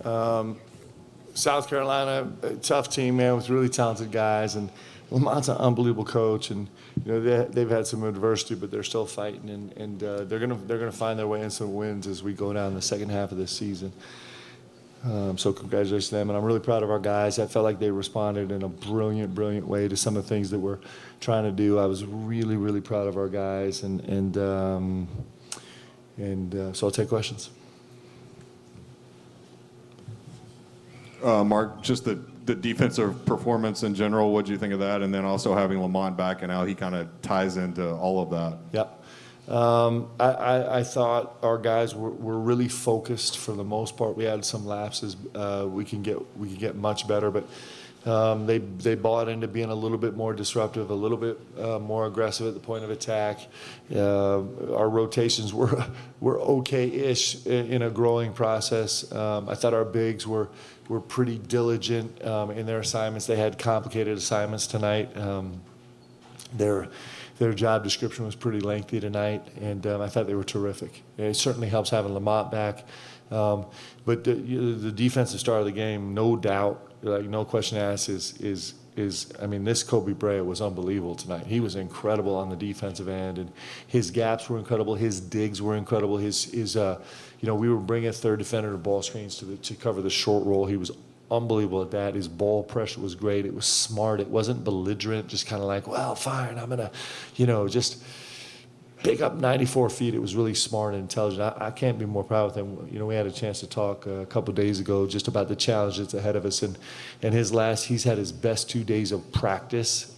South Carolina, a tough team, man, with really talented guys, and Lamont's an unbelievable coach, and they've had some adversity, but they're still fighting, and they're gonna find their way in some wins as we go down the second half of this season. So congratulations to them, and I'm really proud of our guys. I felt like they responded in a brilliant way to some of the things that we're trying to do. I was really proud of our guys, and so I'll take questions. Mark, just the defensive performance in general, what do you think of that? And then also having Lamont back and how he kind of ties into all of that. Yep. I thought our guys were really focused for the most part. We had some lapses. We can get much better, but they bought into being a little bit more disruptive, a little bit more aggressive at the point of attack. Our rotations were okay-ish in a growing process. I thought our bigs were pretty diligent in their assignments. They had complicated assignments tonight. Their job description was pretty lengthy tonight, and I thought they were terrific. It certainly helps having Lamont back. But the defensive star of the game, no doubt, like no question asked, is I mean, this Kobe Bryant was unbelievable tonight. He was incredible on the defensive end, and his gaps were incredible. His digs were incredible. We were bringing a third defender to ball screens to cover the short roll. He was unbelievable at that. His ball pressure was great. It was smart. It wasn't belligerent, just kind of like, well, fine, I'm going to, just pick up 94 feet. It was really smart and intelligent. I can't be more proud of him. We had a chance to talk a couple of days ago just about the challenge that's ahead of us. And he's had his best 2 days of practice.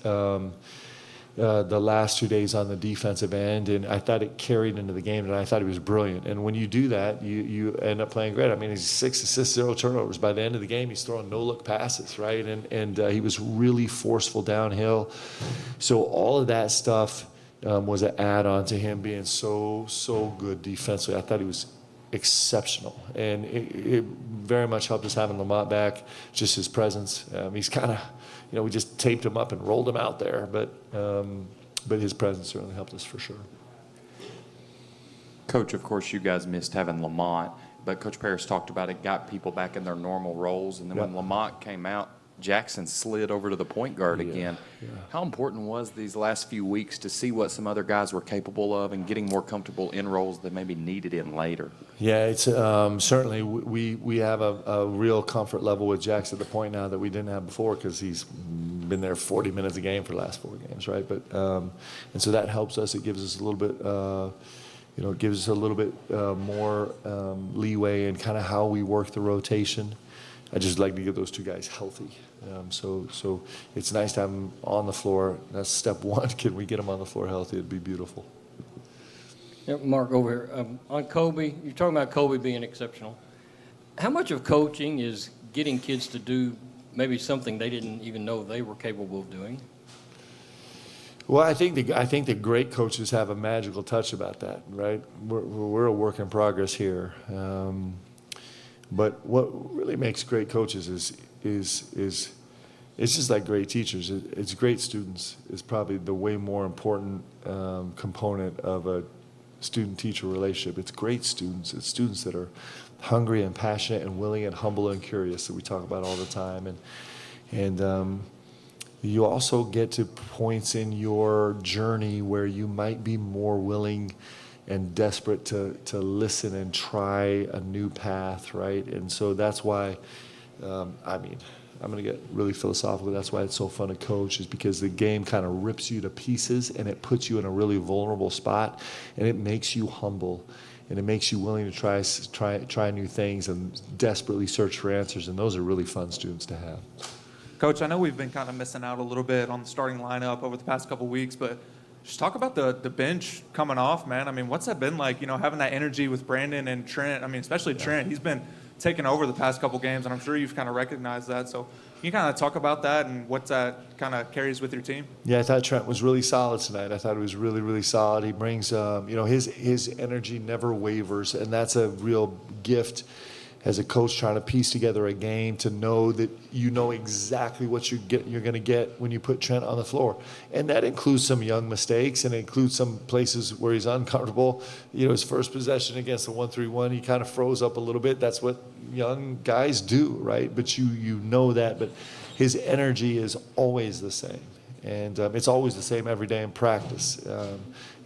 The last 2 days on the defensive end, and I thought it carried into the game, and I thought he was brilliant. And when you do that, you end up playing great. I mean, he's 6 assists, 0 turnovers. By the end of the game, he's throwing no-look passes, right? And he was really forceful downhill. So all of that stuff was an add-on to him being so good defensively. I thought he was exceptional, and it very much helped us having Lamont back, just his presence. He's kind of, we just taped him up and rolled him out there, but his presence certainly helped us for sure. Coach, of course, you guys missed having Lamont, but Coach Paris talked about it got people back in their normal roles, and then when Lamont came out, Jackson slid over to the point guard again. Yeah. How important was these last few weeks to see what some other guys were capable of and getting more comfortable in roles that maybe needed in later? Yeah, it's certainly we have a real comfort level with Jackson at the point now that we didn't have before, because he's been there 40 minutes a game for the last 4 games, right? But and so that helps us. It gives us a little bit. It gives us a little bit more leeway in kind of how we work the rotation. I just like to get those two guys healthy. So it's nice to have them on the floor. That's step one. Can we get them on the floor healthy? It'd be beautiful. Yep, Mark, over here. On Kobe, you're talking about Kobe being exceptional. How much of coaching is getting kids to do maybe something they didn't even know they were capable of doing? Well, I think the great coaches have a magical touch about that, right? We're a work in progress here. But what really makes great coaches is it's just like great teachers. It's great students is probably the way more important component of a student-teacher relationship. It's great students. It's students that are hungry and passionate and willing and humble and curious that we talk about all the time. And you also get to points in your journey where you might be more willing and desperate to listen and try a new path, right? And so that's why, I'm going to get really philosophical. That's why it's so fun to coach, is because the game kind of rips you to pieces and it puts you in a really vulnerable spot, and it makes you humble, and it makes you willing to try new things and desperately search for answers. And those are really fun students to have. Coach, I know we've been kind of missing out a little bit on the starting lineup over the past couple weeks, but just talk about the bench coming off, man. I mean, what's that been like, having that energy with Brandon and Trent? I mean, especially Trent. He's been taking over the past couple games, and I'm sure you've kind of recognized that. So can you kind of talk about that and what that kind of carries with your team? Yeah, I thought Trent was really solid tonight. I thought he was really, really solid. He brings, his energy never wavers, and that's a real gift as a coach trying to piece together a game to know that you know exactly what you're going to get when you put Trent on the floor. And that includes some young mistakes, and it includes some places where he's uncomfortable. You know, his first possession against the 1-3-1, he kind of froze up a little bit. That's what young guys do, right? But you know that. But his energy is always the same. And it's always the same every day in practice.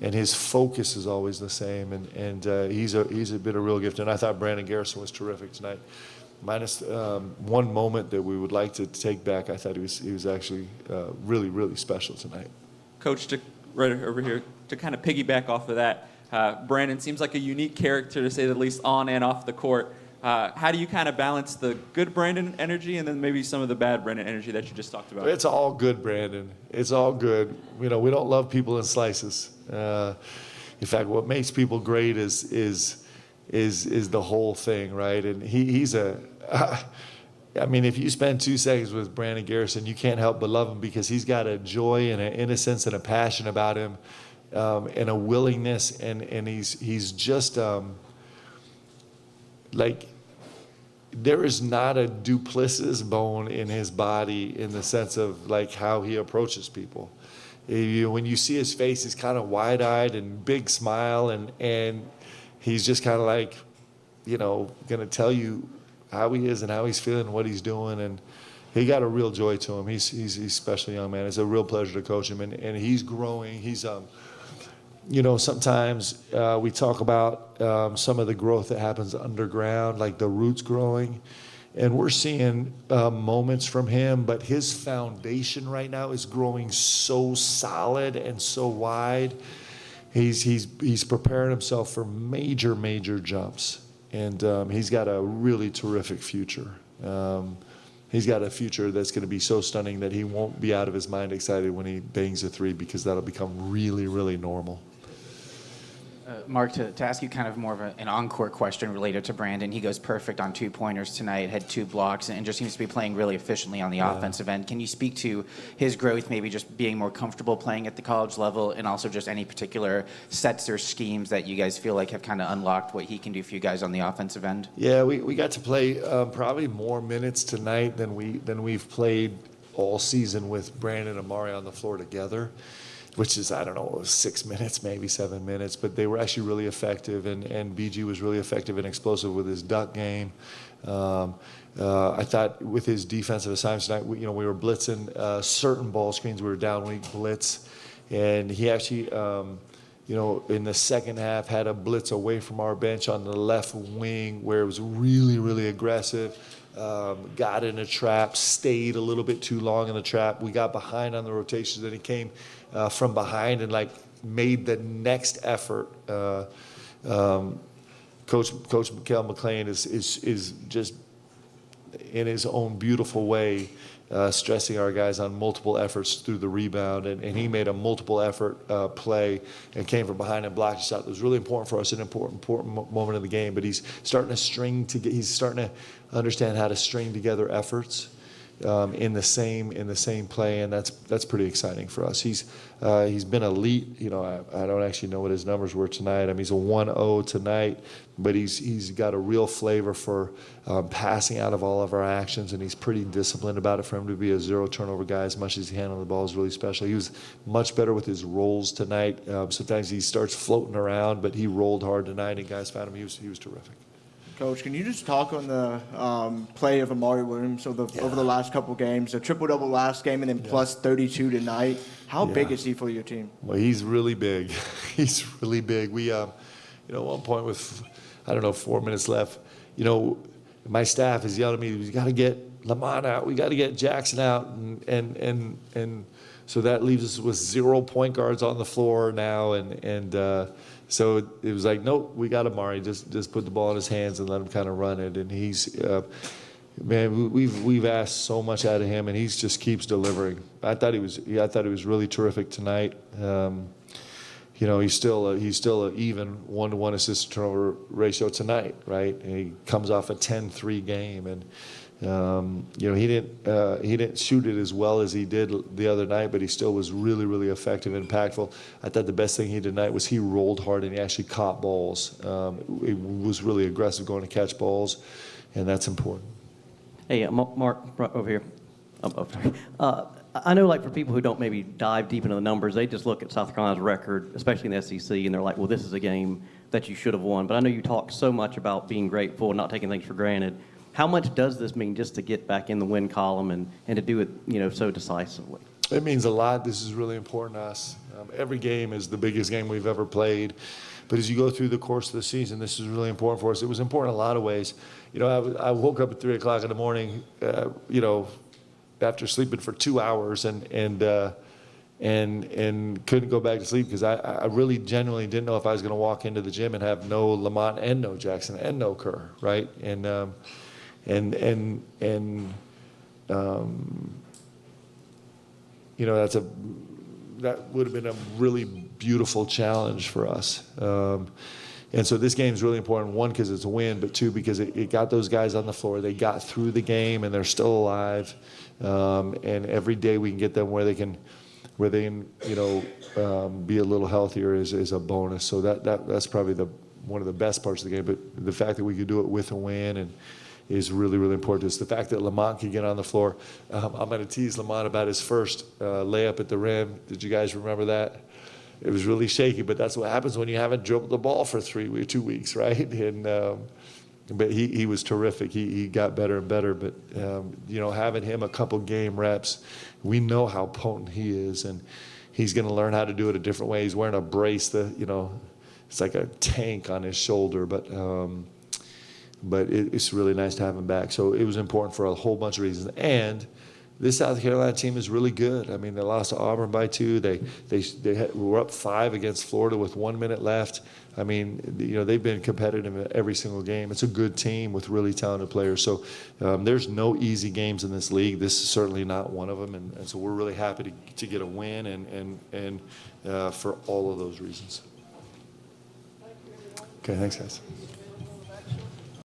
And his focus is always the same. And he's been a real gift. And I thought Brandon Garrison was terrific tonight. Minus one moment that we would like to take back, I thought he was actually really, really special tonight. Coach, right over here, to kind of piggyback off of that, Brandon seems like a unique character, to say the least, on and off the court. How do you kind of balance the good Brandon energy and then maybe some of the bad Brandon energy that you just talked about? It's all good, Brandon. It's all good. You know, we don't love people in slices. In fact, what makes people great is the whole thing, right? And he's I mean, if you spend 2 seconds with Brandon Garrison, you can't help but love him because he's got a joy and an innocence and a passion about him, and a willingness, and he's just like, there is not a duplicitous bone in his body in the sense of like how he approaches people. When you see his face, he's kind of wide-eyed and big smile, and he's just kind of like, you know, going to tell you how he is and how he's feeling, what he's doing, and he got a real joy to him. He's a special young man. It's a real pleasure to coach him, and he's growing. He's you know, sometimes we talk about some of the growth that happens underground, like the roots growing. And we're seeing moments from him, but his foundation right now is growing so solid and so wide. He's preparing himself for major, major jumps. And he's got a really terrific future. He's got a future that's going to be so stunning that he won't be out of his mind excited when he bangs a three, because that'll become really, really normal. Mark, to ask you kind of more of an on-court question related to Brandon, he goes perfect on 2-pointers tonight, had 2 blocks, and just seems to be playing really efficiently on the offensive end. Can you speak to his growth, maybe just being more comfortable playing at the college level, and also just any particular sets or schemes that you guys feel like have kind of unlocked what he can do for you guys on the offensive end? Yeah, we got to play probably more minutes tonight than we've played all season with Brandon and Amari on the floor together, which is, I don't know, 6 minutes, maybe 7 minutes, but they were actually really effective, and BG was really effective and explosive with his duck game. I thought with his defensive assignments tonight, we were blitzing certain ball screens. We were down weak blitz, and he actually, in the second half had a blitz away from our bench on the left wing where it was really, really aggressive. Got in a trap, stayed a little bit too long in the trap. We got behind on the rotations, and he came from behind and like made the next effort. Coach Mikael McLean is just in his own beautiful way stressing our guys on multiple efforts through the rebound, and he made a multiple effort play and came from behind and blocked a shot that was really important for us, an important moment of the game. But he's starting to understand how to string together efforts in the same play, and that's pretty exciting for us. He's been elite. I don't actually know what his numbers were tonight. I mean, he's a 1-0 tonight, but he's got a real flavor for passing out of all of our actions, and he's pretty disciplined about it. For him to be a 0 turnover guy, as much as he handled the ball, is really special. He was much better with his rolls tonight. Sometimes he starts floating around, but he rolled hard tonight, and guys found him. He was terrific. Coach, can you just talk on the play of Amari Williams over the last couple games, a triple-double last game and then plus 32 tonight? How big is he for your team? Well, he's really big. He's really big. We, at one point with, 4 minutes left, my staff is yelling at me, we got to get Lamont out. We got to get Jackson out. And so that leaves us with 0 point guards on the floor now. So it was like, nope, we got Amari. Just put the ball in his hands and let him kind of run it. And he's, man, we've asked so much out of him, and he just keeps delivering. I thought he was really terrific tonight. He's still an even 1-to-1 assist to turnover ratio tonight, right? And he comes off a 10-3 game, and he didn't shoot it as well as he did the other night, but he still was really, really effective and impactful. I thought the best thing he did tonight was he rolled hard and he actually caught balls. He was really aggressive going to catch balls. and that's important. Hey, Mark, right over here. Sorry. I know, like, for people who don't maybe dive deep into the numbers, they just look at South Carolina's record, especially in the SEC, and they're like, well, this is a game that you should have won. But I know you talked so much about being grateful and not taking things for granted. How much does this mean just to get back in the win column and to do it, so decisively? It means a lot. This is really important to us. Every game is the biggest game we've ever played. But as you go through the course of the season, this is really important for us. It was important in a lot of ways. I woke up at 3 o'clock in the morning, after sleeping for 2 hours and couldn't go back to sleep because I really genuinely didn't know if I was going to walk into the gym and have no Lamont and no Jackson and no Kerr, right? That would have been a really beautiful challenge for us. And so this game is really important, one, because it's a win, but two, because it got those guys on the floor. They got through the game, and they're still alive. And every day we can get them where they can be a little healthier is a bonus. So that's probably one of the best parts of the game. But the fact that we could do it with a win and is really, really important. It's the fact that Lamont could get on the floor. I'm going to tease Lamont about his first layup at the rim. Did you guys remember that? It was really shaky, but that's what happens when you haven't dribbled the ball for 2 weeks, right? And but he was terrific. He got better and better. But having him a couple game reps, we know how potent he is, and he's going to learn how to do it a different way. He's wearing a brace. It's like a tank on his shoulder, but it's really nice to have him back. So it was important for a whole bunch of reasons. And this South Carolina team is really good. I mean, they lost to Auburn by 2. They were up 5 against Florida with 1 minute left. I mean, they've been competitive in every single game. It's a good team with really talented players. So there's no easy games in this league. This is certainly not one of them. And so we're really happy to get a win and for all of those reasons. Okay, thanks, guys.